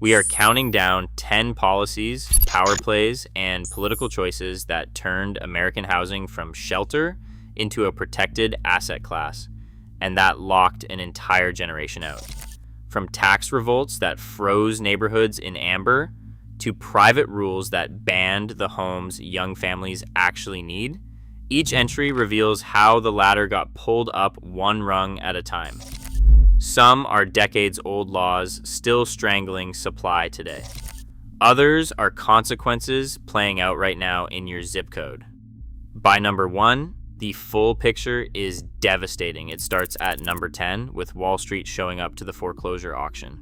We are counting down 10 policies, power plays, and political choices that turned American housing from shelter into a protected asset class, and that locked an entire generation out. From tax revolts that froze neighborhoods in amber to private rules that banned the homes young families actually need, each entry reveals how the ladder got pulled up one rung at a time. Some are decades-old laws still strangling supply today. Others are consequences playing out right now in your zip code. By number 1, the full picture is devastating. It starts at number 10, with Wall Street showing up to the foreclosure auction.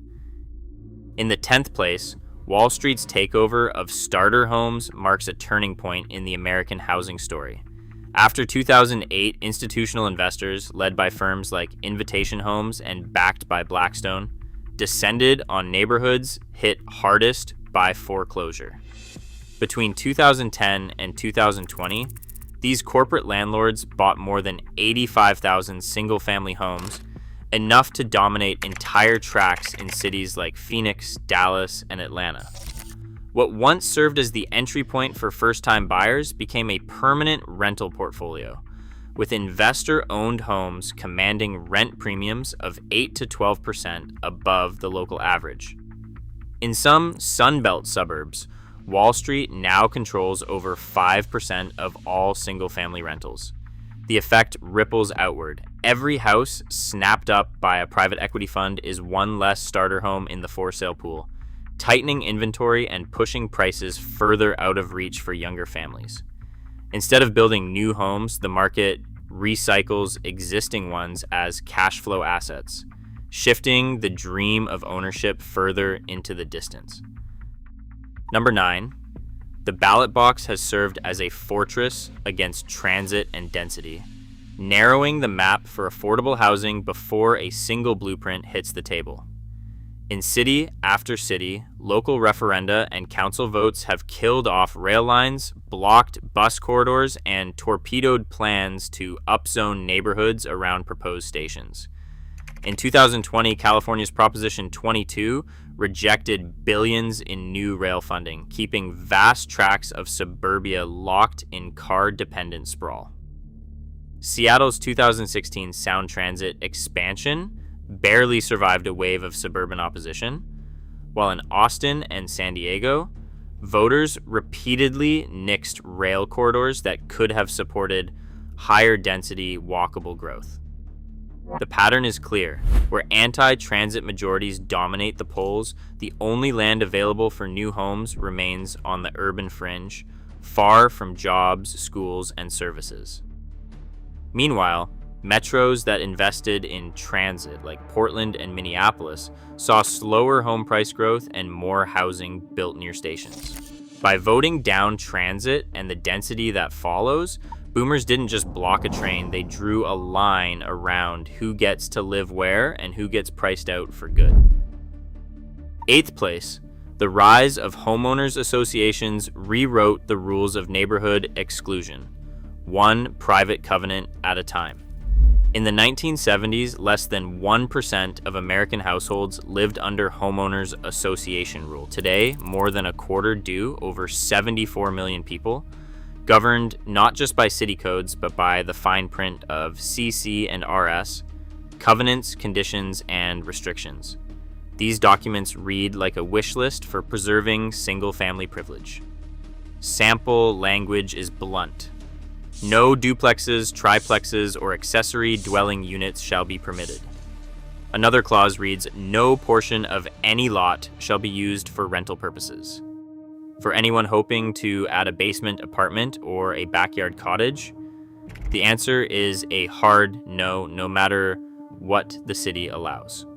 In the 10th place, Wall Street's takeover of starter homes marks a turning point in the American housing story. After 2008, institutional investors, led by firms like Invitation Homes and backed by Blackstone, descended on neighborhoods hit hardest by foreclosure. Between 2010 and 2020, these corporate landlords bought more than 85,000 single-family homes, enough to dominate entire tracts in cities like Phoenix, Dallas, and Atlanta. What once served as the entry point for first-time buyers became a permanent rental portfolio, with investor-owned homes commanding rent premiums of 8 to 12% above the local average. In some Sunbelt suburbs, Wall Street now controls over 5% of all single-family rentals. The effect ripples outward. Every house snapped up by a private equity fund is one less starter home in the for-sale pool, tightening inventory and pushing prices further out of reach for younger families. Instead of building new homes, the market recycles existing ones as cash flow assets, shifting the dream of ownership further into the distance. Number 9, the ballot box has served as a fortress against transit and density, narrowing the map for affordable housing before a single blueprint hits the table. In city after city, local referenda and council votes have killed off rail lines, blocked bus corridors, and torpedoed plans to upzone neighborhoods around proposed stations. In 2020, California's Proposition 22 rejected billions in new rail funding, keeping vast tracts of suburbia locked in car-dependent sprawl. Seattle's 2016 Sound Transit expansion barely survived a wave of suburban opposition, while in Austin and San Diego, voters repeatedly nixed rail corridors that could have supported higher density walkable growth. The pattern is clear. Where anti-transit majorities dominate the polls, the only land available for new homes remains on the urban fringe, far from jobs, schools, and services. Meanwhile, metros that invested in transit, like Portland and Minneapolis, saw slower home price growth and more housing built near stations. By voting down transit and the density that follows, boomers didn't just block a train, they drew a line around who gets to live where and who gets priced out for good. 8th place, the rise of homeowners associations rewrote the rules of neighborhood exclusion, one private covenant at a time. In the 1970s, less than 1% of American households lived under homeowners association rule. Today, more than a quarter do, over 74 million people, governed not just by city codes, but by the fine print of CC and RS, covenants, conditions, and restrictions. These documents read like a wish list for preserving single-family privilege. Sample language is blunt. No duplexes, triplexes, or accessory dwelling units shall be permitted. Another clause reads, no portion of any lot shall be used for rental purposes. For anyone hoping to add a basement apartment or a backyard cottage, the answer is a hard no, no matter what the city allows.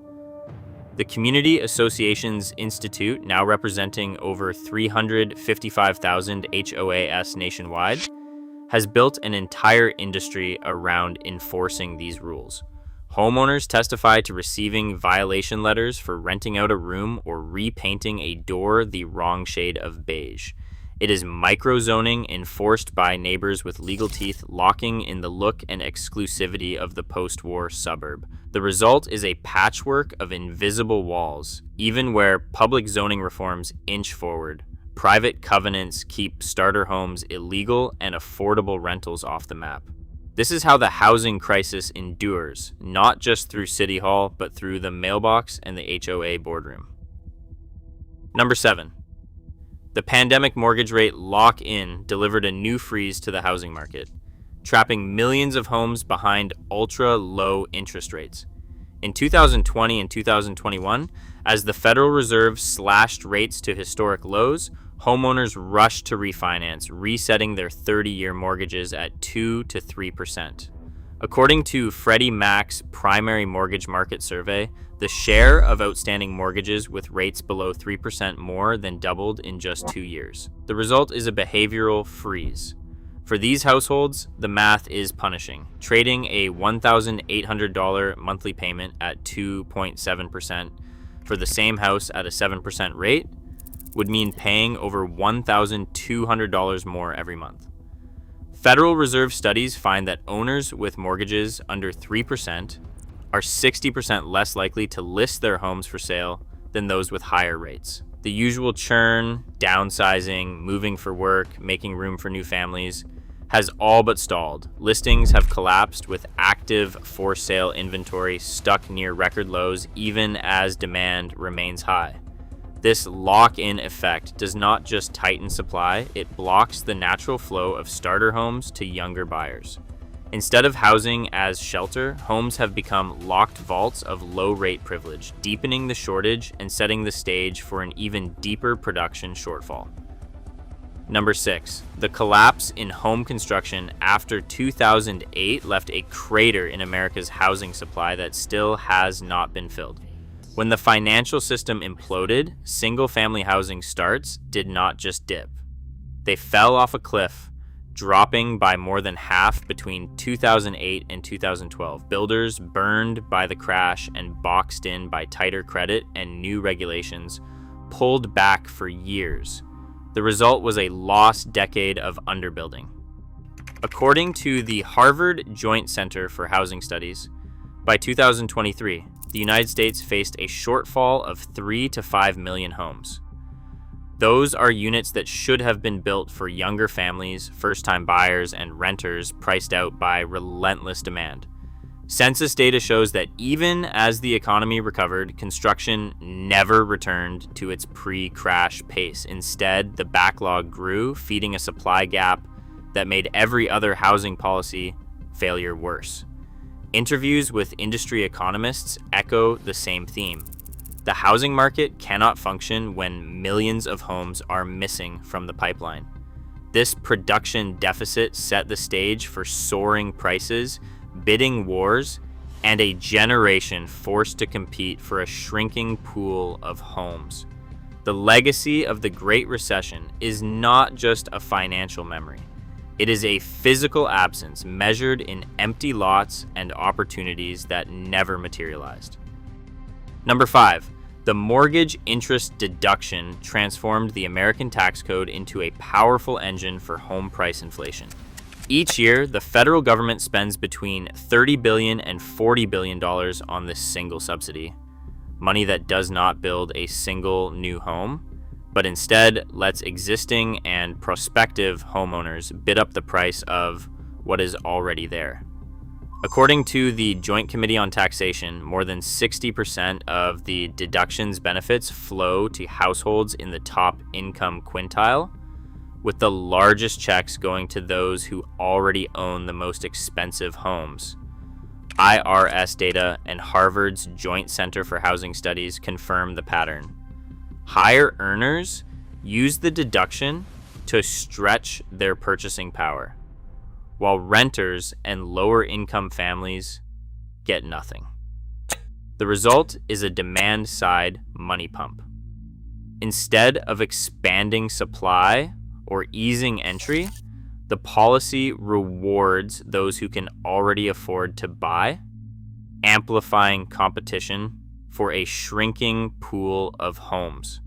The Community Associations Institute, now representing over 355,000 HOAs nationwide, has built an entire industry around enforcing these rules. Homeowners testify to receiving violation letters for renting out a room or repainting a door the wrong shade of beige. It is microzoning enforced by neighbors with legal teeth, locking in the look and exclusivity of the post-war suburb. The result is a patchwork of invisible walls, even where public zoning reforms inch forward. Private covenants keep starter homes illegal and affordable rentals off the map. This is how the housing crisis endures, not just through City Hall, but through the mailbox and the HOA boardroom. Number 7. The pandemic mortgage rate lock-in delivered a new freeze to the housing market, trapping millions of homes behind ultra-low interest rates. In 2020 and 2021, as the Federal Reserve slashed rates to historic lows, homeowners rushed to refinance, resetting their 30-year mortgages at 2 to 3%. According to Freddie Mac's primary mortgage market survey, the share of outstanding mortgages with rates below 3% more than doubled in just 2 years. The result is a behavioral freeze. For these households, the math is punishing. Trading a $1,800 monthly payment at 2.7% for the same house at a 7% rate would mean paying over $1,200 more every month. Federal Reserve studies find that owners with mortgages under 3% are 60% less likely to list their homes for sale than those with higher rates. The usual churn, downsizing, moving for work, making room for new families has all but stalled. Listings have collapsed with active for sale inventory stuck near record lows even as demand remains high. This lock-in effect does not just tighten supply, it blocks the natural flow of starter homes to younger buyers. Instead of housing as shelter, homes have become locked vaults of low-rate privilege, deepening the shortage and setting the stage for an even deeper production shortfall. Number 6. The collapse in home construction after 2008 left a crater in America's housing supply that still has not been filled. When the financial system imploded, single-family housing starts did not just dip. They fell off a cliff, dropping by more than half between 2008 and 2012. Builders burned by the crash and boxed in by tighter credit and new regulations pulled back for years. The result was a lost decade of underbuilding. According to the Harvard Joint Center for Housing Studies, by 2023, the United States faced a shortfall of 3 to 5 million homes. Those are units that should have been built for younger families, first-time buyers, and renters priced out by relentless demand. Census data shows that even as the economy recovered, construction never returned to its pre-crash pace. Instead, the backlog grew, feeding a supply gap that made every other housing policy failure worse. Interviews with industry economists echo the same theme. The housing market cannot function when millions of homes are missing from the pipeline. This production deficit set the stage for soaring prices, bidding wars, and a generation forced to compete for a shrinking pool of homes. The legacy of the Great Recession is not just a financial memory. It is a physical absence measured in empty lots and opportunities that never materialized. Number 5, the mortgage interest deduction transformed the American tax code into a powerful engine for home price inflation. Each year, the federal government spends between $30 billion and $40 billion on this single subsidy, money that does not build a single new home, but instead lets existing and prospective homeowners bid up the price of what is already there. According to the Joint Committee on Taxation, more than 60% of the deduction's benefits flow to households in the top income quintile, with the largest checks going to those who already own the most expensive homes. IRS data and Harvard's Joint Center for Housing Studies confirm the pattern. Higher earners use the deduction to stretch their purchasing power, while renters and lower income families get nothing. The result is a demand-side money pump. Instead of expanding supply or easing entry, the policy rewards those who can already afford to buy, amplifying competition for a shrinking pool of homes.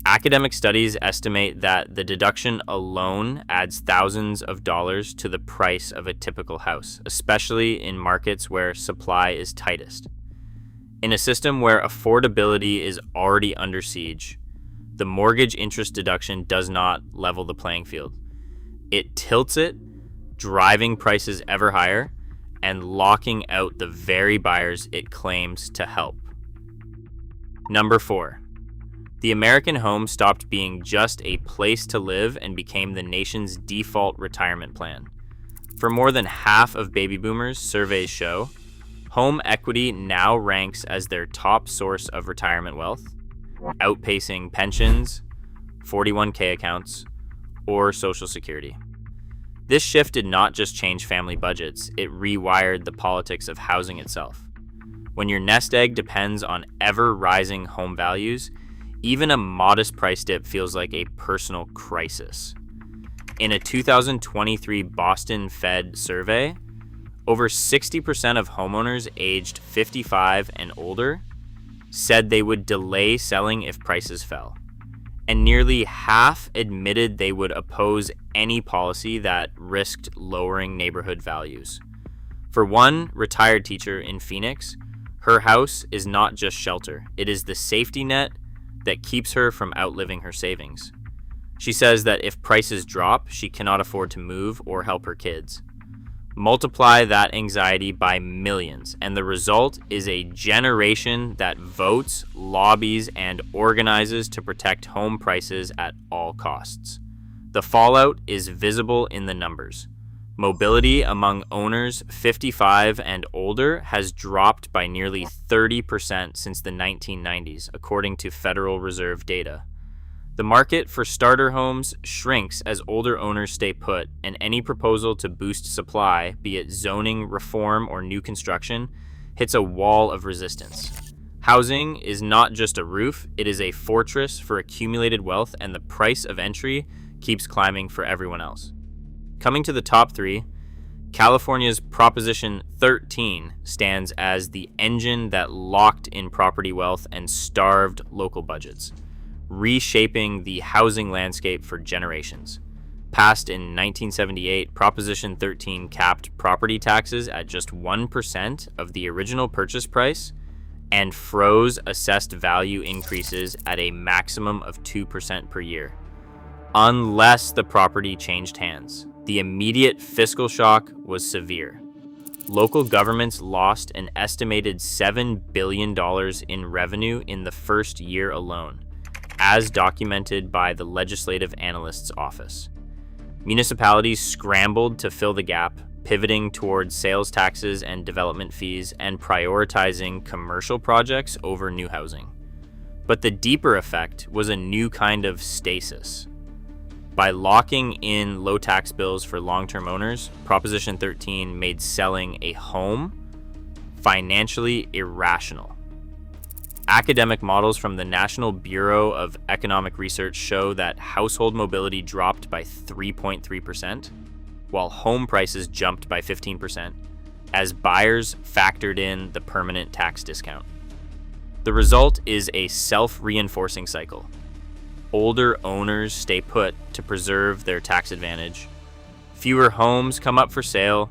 Academic studies estimate that the deduction alone adds thousands of dollars to the price of a typical house, especially in markets where supply is tightest. In a system where affordability is already under siege, the mortgage interest deduction does not level the playing field. It tilts it, driving prices ever higher and locking out the very buyers it claims to help. Number 4. The American home stopped being just a place to live and became the nation's default retirement plan. For more than half of baby boomers, surveys show, home equity now ranks as their top source of retirement wealth, outpacing pensions, 401k accounts, or Social Security. This shift did not just change family budgets, it rewired the politics of housing itself. When your nest egg depends on ever-rising home values, even a modest price dip feels like a personal crisis. In a 2023 Boston Fed survey, over 60% of homeowners aged 55 and older said they would delay selling if prices fell. And nearly half admitted they would oppose any policy that risked lowering neighborhood values. For one retired teacher in Phoenix, her house is not just shelter, it is the safety net that keeps her from outliving her savings. She says that if prices drop, she cannot afford to move or help her kids. Multiply that anxiety by millions, and the result is a generation that votes, lobbies, and organizes to protect home prices at all costs. The fallout is visible in the numbers. Mobility among owners 55 and older has dropped by nearly 30% since the 1990s, according to Federal Reserve data. The market for starter homes shrinks as older owners stay put, and any proposal to boost supply, be it zoning reform or new construction, hits a wall of resistance. Housing is not just a roof, it is a fortress for accumulated wealth, and the price of entry keeps climbing for everyone else. Coming to the top 3, California's Proposition 13 stands as the engine that locked in property wealth and starved local budgets, reshaping the housing landscape for generations. Passed in 1978, Proposition 13 capped property taxes at just 1% of the original purchase price and froze assessed value increases at a maximum of 2% per year, unless the property changed hands. The immediate fiscal shock was severe. Local governments lost an estimated $7 billion in revenue in the first year alone, as documented by the Legislative Analyst's Office. Municipalities scrambled to fill the gap, pivoting towards sales taxes and development fees and prioritizing commercial projects over new housing. But the deeper effect was a new kind of stasis. By locking in low tax bills for long-term owners, Proposition 13 made selling a home financially irrational. Academic models from the National Bureau of Economic Research show that household mobility dropped by 3.3%, while home prices jumped by 15%, as buyers factored in the permanent tax discount. The result is a self-reinforcing cycle. Older owners stay put to preserve their tax advantage. Fewer homes come up for sale,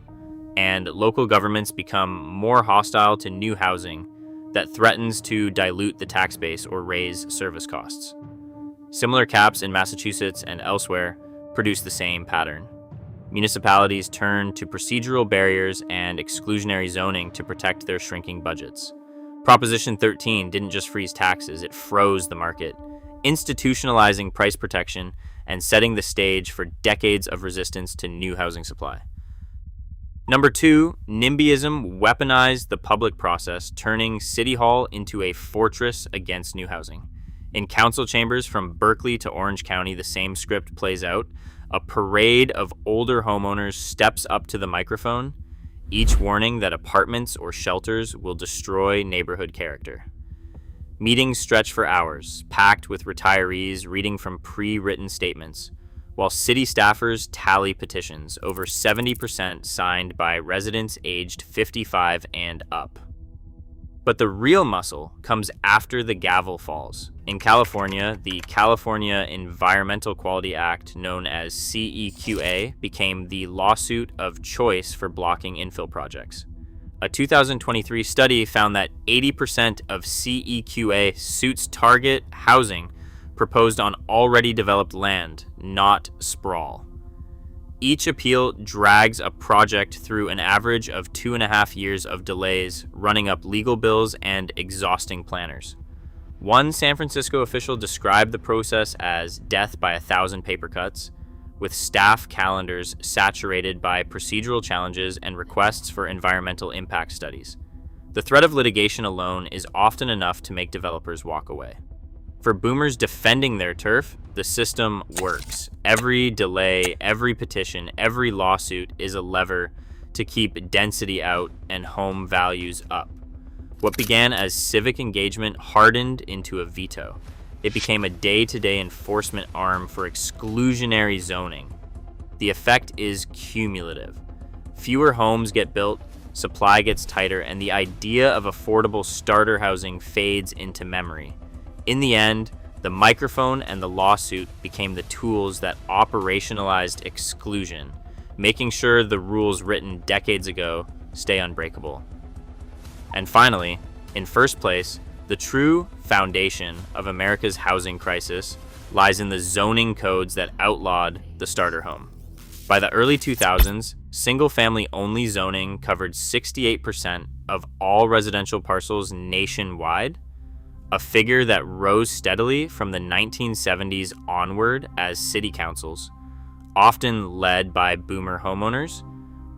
and local governments become more hostile to new housing that threatens to dilute the tax base or raise service costs. Similar caps in Massachusetts and elsewhere produce the same pattern. Municipalities turn to procedural barriers and exclusionary zoning to protect their shrinking budgets. Proposition 13 didn't just freeze taxes, it froze the market, institutionalizing price protection and setting the stage for decades of resistance to new housing supply. Number 2, NIMBYism weaponized the public process, turning City Hall into a fortress against new housing. In council chambers from Berkeley to Orange County, the same script plays out. A parade of older homeowners steps up to the microphone, each warning that apartments or shelters will destroy neighborhood character. Meetings stretch for hours, packed with retirees reading from pre-written statements, while city staffers tally petitions, over 70% signed by residents aged 55 and up. But the real muscle comes after the gavel falls. In California, the California Environmental Quality Act, known as CEQA, became the lawsuit of choice for blocking infill projects. A 2023 study found that 80% of CEQA suits target housing proposed on already developed land, not sprawl. Each appeal drags a project through an average of 2.5 years of delays, running up legal bills and exhausting planners. One San Francisco official described the process as death by 1,000 paper cuts, with staff calendars saturated by procedural challenges and requests for environmental impact studies. The threat of litigation alone is often enough to make developers walk away. For boomers defending their turf, the system works. Every delay, every petition, every lawsuit is a lever to keep density out and home values up. What began as civic engagement hardened into a veto. It became a day-to-day enforcement arm for exclusionary zoning. The effect is cumulative. Fewer homes get built, supply gets tighter, and the idea of affordable starter housing fades into memory. In the end, the microphone and the lawsuit became the tools that operationalized exclusion, making sure the rules written decades ago stay unbreakable. And finally, in first place, the true foundation of America's housing crisis lies in the zoning codes that outlawed the starter home. By the early 2000s, single-family only zoning covered 68% of all residential parcels nationwide, a figure that rose steadily from the 1970s onward as city councils, often led by boomer homeowners,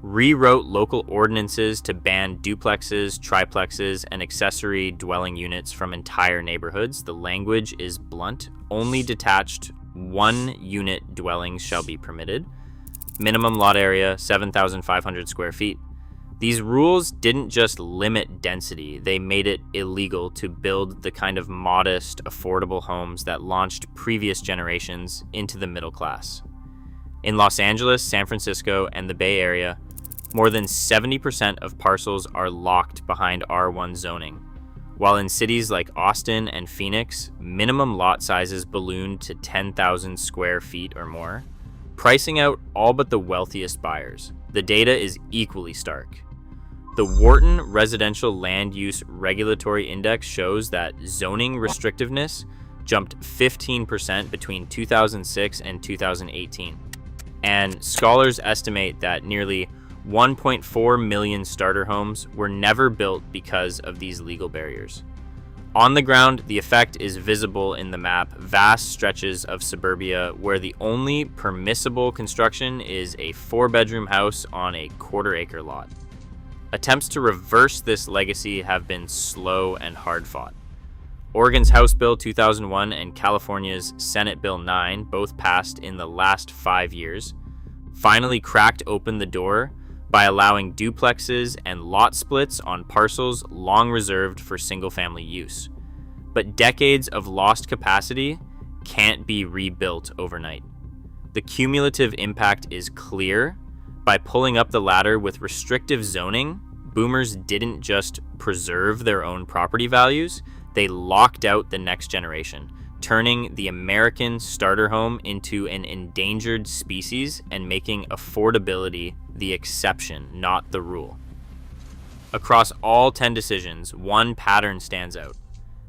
rewrote local ordinances to ban duplexes, triplexes, and accessory dwelling units from entire neighborhoods. The language is blunt. Only detached one-unit dwellings shall be permitted. Minimum lot area, 7,500 square feet. These rules didn't just limit density, they made it illegal to build the kind of modest, affordable homes that launched previous generations into the middle class. In Los Angeles, San Francisco, and the Bay Area, more than 70% of parcels are locked behind R1 zoning, while in cities like Austin and Phoenix, minimum lot sizes ballooned to 10,000 square feet or more, pricing out all but the wealthiest buyers. The data is equally stark. The Wharton Residential Land Use Regulatory Index shows that zoning restrictiveness jumped 15% between 2006 and 2018, and scholars estimate that nearly 1.4 million starter homes were never built because of these legal barriers. On the ground, the effect is visible in the map: vast stretches of suburbia where the only permissible construction is a 4-bedroom house on a quarter-acre lot. Attempts to reverse this legacy have been slow and hard-fought. Oregon's House Bill 2001 and California's Senate Bill 9, both passed in the last 5 years, finally cracked open the door by allowing duplexes and lot splits on parcels long reserved for single-family use. But decades of lost capacity can't be rebuilt overnight. The cumulative impact is clear. By pulling up the ladder with restrictive zoning, boomers didn't just preserve their own property values, they locked out the next generation, turning the American starter home into an endangered species and making affordability the exception, not the rule. Across all 10 decisions, one pattern stands out.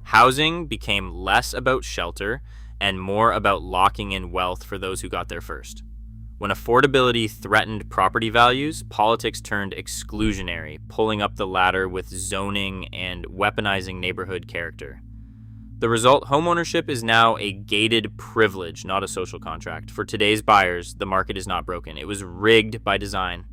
Housing became less about shelter and more about locking in wealth for those who got there first. When affordability threatened property values, politics turned exclusionary, pulling up the ladder with zoning and weaponizing neighborhood character. The result: homeownership is now a gated privilege, not a social contract. For today's buyers, the market is not broken. It was rigged by design.